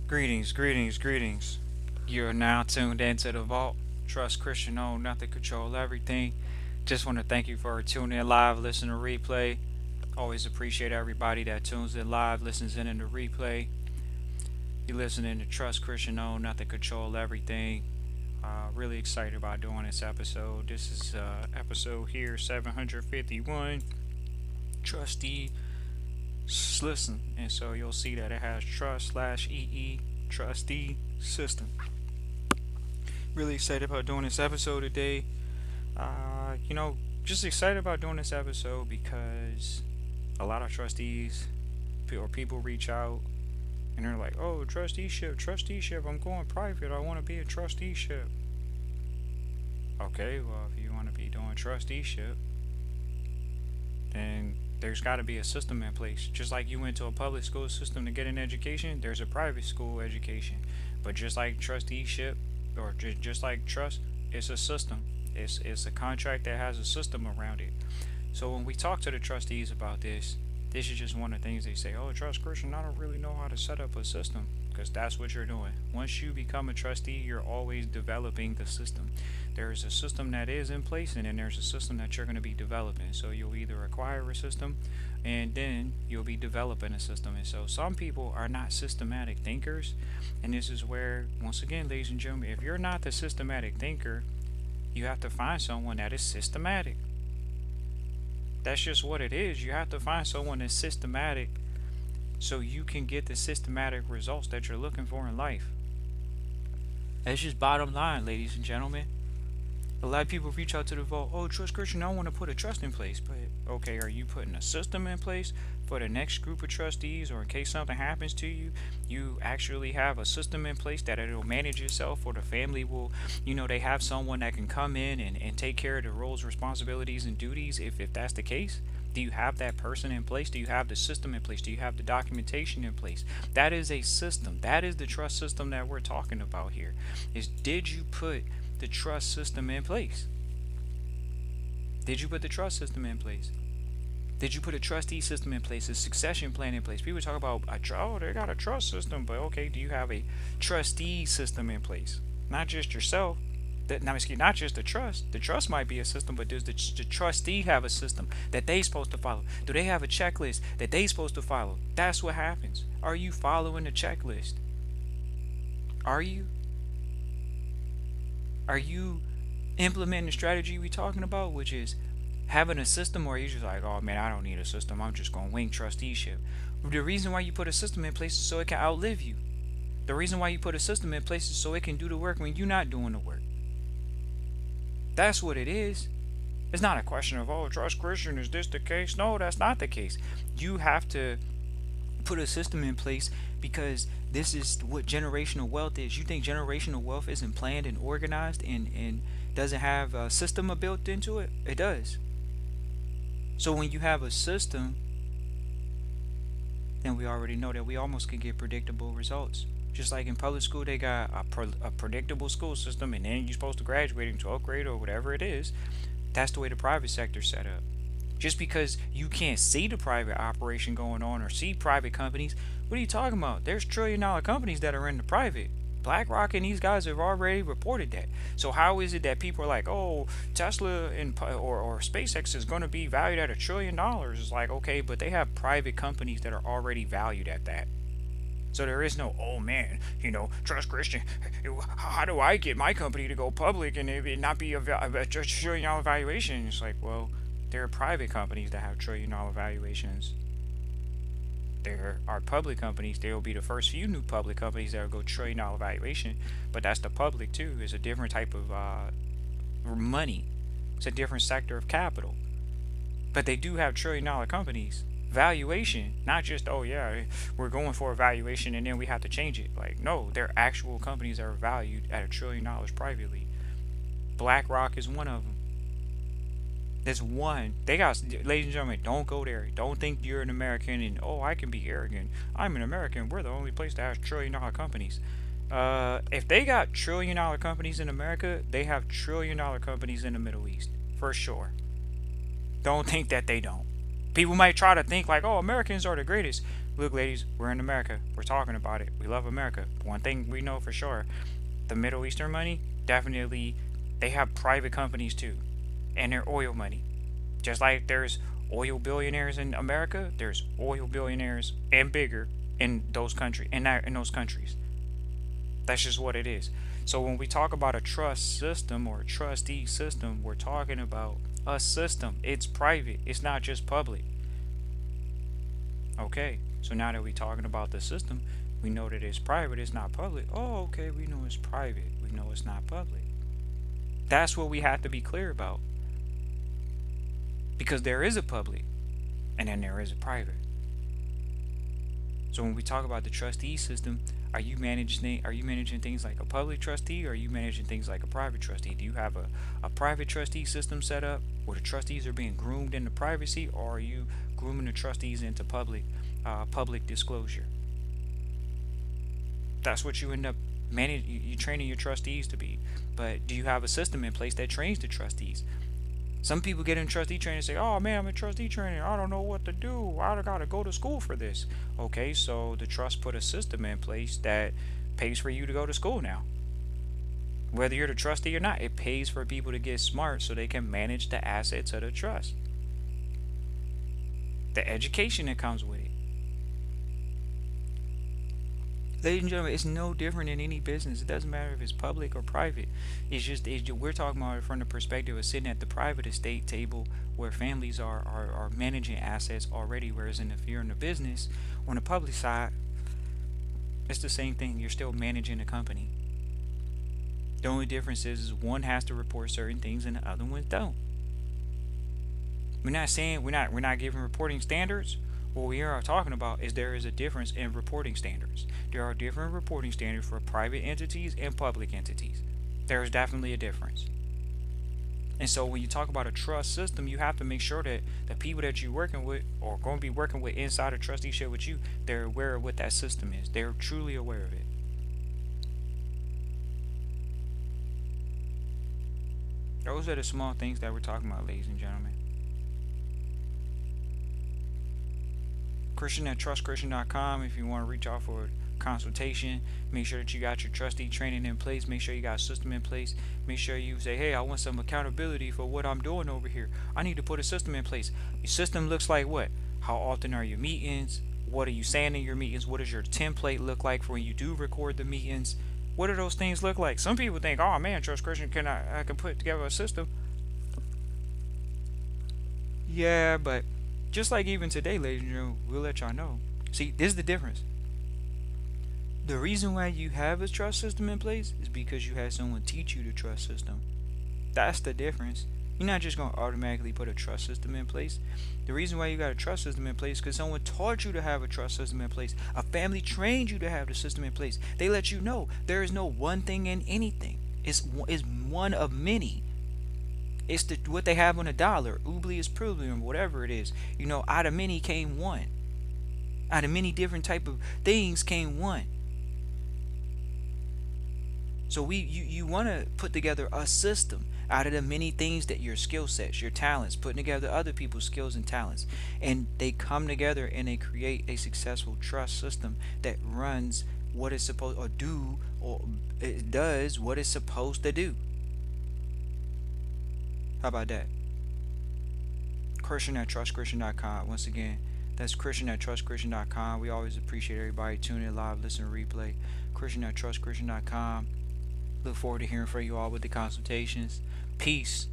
Greetings, greetings, greetings. You're now tuned into the vault. Trust Christian own, nothing control everything. Just want to thank you for tuning in live, listen to replay. Always appreciate everybody that tunes in live, listens in the replay. You listening to Trust Christian own, nothing control everything. Really excited about doing this episode. This is episode here 751. Trustee Listen, and so you'll see that it has trust slash EE trustee system. Really excited about doing this episode today. Just excited about doing this episode because a lot of trustees or people reach out and they're like, "Oh, trusteeship. I'm going private. I want to be a trusteeship." Okay, well, if you want to be doing trusteeship, then there's got to be a system in place. Just like you went to a public school system to get an education, there's a private school education. But just like trusteeship, or just like trust, it's a system. It's a contract that has a system around it. So when we talk to the trustees about this is just one of the things they say. Oh, trust Christian, I don't really know how to set up a system, because that's what you're doing. Once you become a trustee, you're always developing the system. There is a system that is in place, and then there's a system that you're going to be developing. So you'll either acquire a system, and then you'll be developing a system. And so some people are not systematic thinkers, and this is where, once again, ladies and gentlemen, if you're not the systematic thinker, you have to find someone that is systematic. That's just what it is. You have to find someone that's systematic so you can get the systematic results that you're looking for in life. That's just bottom line, ladies and gentlemen. A lot of people reach out to the vault. Oh, trust Christian, I want to put a trust in place. But okay, are you putting a system in place for the next group of trustees, or in case something happens to you, you actually have a system in place that it'll manage itself, or the family will, they have someone that can come in and take care of the roles, responsibilities, and duties if that's the case? Do you have that person in place? Do you have the system in place? Do you have the documentation in place? That is a system. That is the trust system that we're talking about here. Did you put the trust system in place? Did you put the trust system in place? Did you put a trustee system in place, a succession plan in place? People talk about, oh, they got a trust system, but okay, do you have a trustee system in place? Not just yourself. Not just the trust. The trust might be a system, but does the trustee have a system that they supposed to follow? Do they have a checklist that they supposed to follow? That's what happens. Are you following the checklist? Are you? Are you implementing the strategy we talking about, which is having a system, or are you just like, oh man, I don't need a system, I'm just going to wing trusteeship? The reason why you put a system in place is so it can outlive you. The reason why you put a system in place is so it can do the work when you're not doing the work. That's what it is. It's not a question of, oh, trust Christian, is this the case? No, that's not the case. You have to put a system in place because this is what generational wealth is. You think generational wealth isn't planned and organized and doesn't have a system built into it? It does. So when you have a system, then we already know that we almost can get predictable results. Just like in public school, they got a predictable school system, and then you're supposed to graduate in 12th grade or whatever it is. That's the way the private sector's set up. Just because you can't see the private operation going on or see private companies, what are you talking about? There's trillion-dollar companies that are in the private. BlackRock and these guys have already reported that. So how is it that people are like, oh, Tesla or SpaceX is going to be valued at $1 trillion? It's like, okay, but they have private companies that are already valued at that. So there is no, oh man, trust Christian. How do I get my company to go public and it not be a $1 trillion valuation? It's like, well, there are private companies that have $1 trillion valuations. There are public companies. There will be the first few new public companies that will go $1 trillion valuation, but that's the public too. It's a different type of money. It's a different sector of capital. But they do have $1 trillion companies. Valuation, not just, oh yeah, we're going for a valuation and then we have to change it. Like, no, they're actual companies that are valued at $1 trillion privately. BlackRock is one of them. There's one. They got, ladies and gentlemen, don't go there. Don't think you're an American and, oh, I can be arrogant. I'm an American. We're the only place that has $1 trillion companies. If they got $1 trillion companies in America, they have $1 trillion companies in the Middle East, for sure. Don't think that they don't. People might try to think like, oh, Americans are the greatest. Look, ladies, we're in America. We're talking about it. We love America. One thing we know for sure, the Middle Eastern money, definitely, they have private companies too, and their oil money. Just like there's oil billionaires in America, there's oil billionaires and bigger in those countries, in those countries. That's just what it is. So when we talk about a trust system or a trustee system, we're talking about a system. It's private. It's not just public. Okay. So now that we're talking about the system, we know that it's private, it's not public. Oh, okay, we know it's private. We know it's not public. That's what we have to be clear about. Because there is a public and then there is a private. So when we talk about the trustee system, are you managing things like a public trustee, or are you managing things like a private trustee? Do you have a private trustee system set up where the trustees are being groomed into privacy, or are you grooming the trustees into public disclosure? That's what you end up managing. You training your trustees to be. But do you have a system in place that trains the trustees? Some people get in trustee training and say, "Oh man, I'm in trustee training. I don't know what to do. I gotta go to school for this." Okay, so the trust put a system in place that pays for you to go to school now. Whether you're the trustee or not, it pays for people to get smart so they can manage the assets of the trust. The education that comes with it. Ladies and gentlemen, it's no different in any business. It doesn't matter if it's public or private. We're talking about it from the perspective of sitting at the private estate table where families are managing assets already. Whereas if you're in the business, on the public side, it's the same thing. You're still managing a company. The only difference is one has to report certain things and the other ones don't. We're not saying we're not giving reporting standards. What we are talking about is there is a difference in reporting standards. There are different reporting standards for private entities and public entities. There is definitely a difference. And so when you talk about a trust system, you have to make sure that the people that you're working with or going to be working with inside a trusteeship with you, they're aware of what that system is. They're truly aware of it. Those are the small things that we're talking about, ladies and gentlemen. Christian at trustchristian.com if you want to reach out for a consultation. Make sure that you got your trustee training in place. Make sure you got a system in place. Make sure you say, "Hey, I want some accountability for what I'm doing over here. I need to put a system in place." Your system looks like what? How often are your meetings? What are you saying in your meetings? What does your template look like for when you do record the meetings? What do those things look like? Some people think, "Oh man, Trust Christian, I can put together a system." Yeah, but just like even today, ladies and gentlemen, we'll let y'all know. See, this is the difference. The reason why you have a trust system in place is because you had someone teach you the trust system. That's the difference. You're not just going to automatically put a trust system in place. The reason why you got a trust system in place is because someone taught you to have a trust system in place. A family trained you to have the system in place. They let you know there is no one thing in anything. It's one of many. It's what they have on a dollar. Oobly is privilegium, whatever it is. Out of many came one. Out of many different type of things came one. So you want to put together a system out of the many things that your skill sets, your talents, putting together other people's skills and talents, and they come together and they create a successful trust system that runs what it's supposed or do, or it does what it's supposed to do. How about that? Christian at trustchristian.com. Once again, that's Christian at trustchristian.com. We always appreciate everybody tuning in live, listen, replay. Christian at trustchristian.com. Look forward to hearing from you all with the consultations. Peace.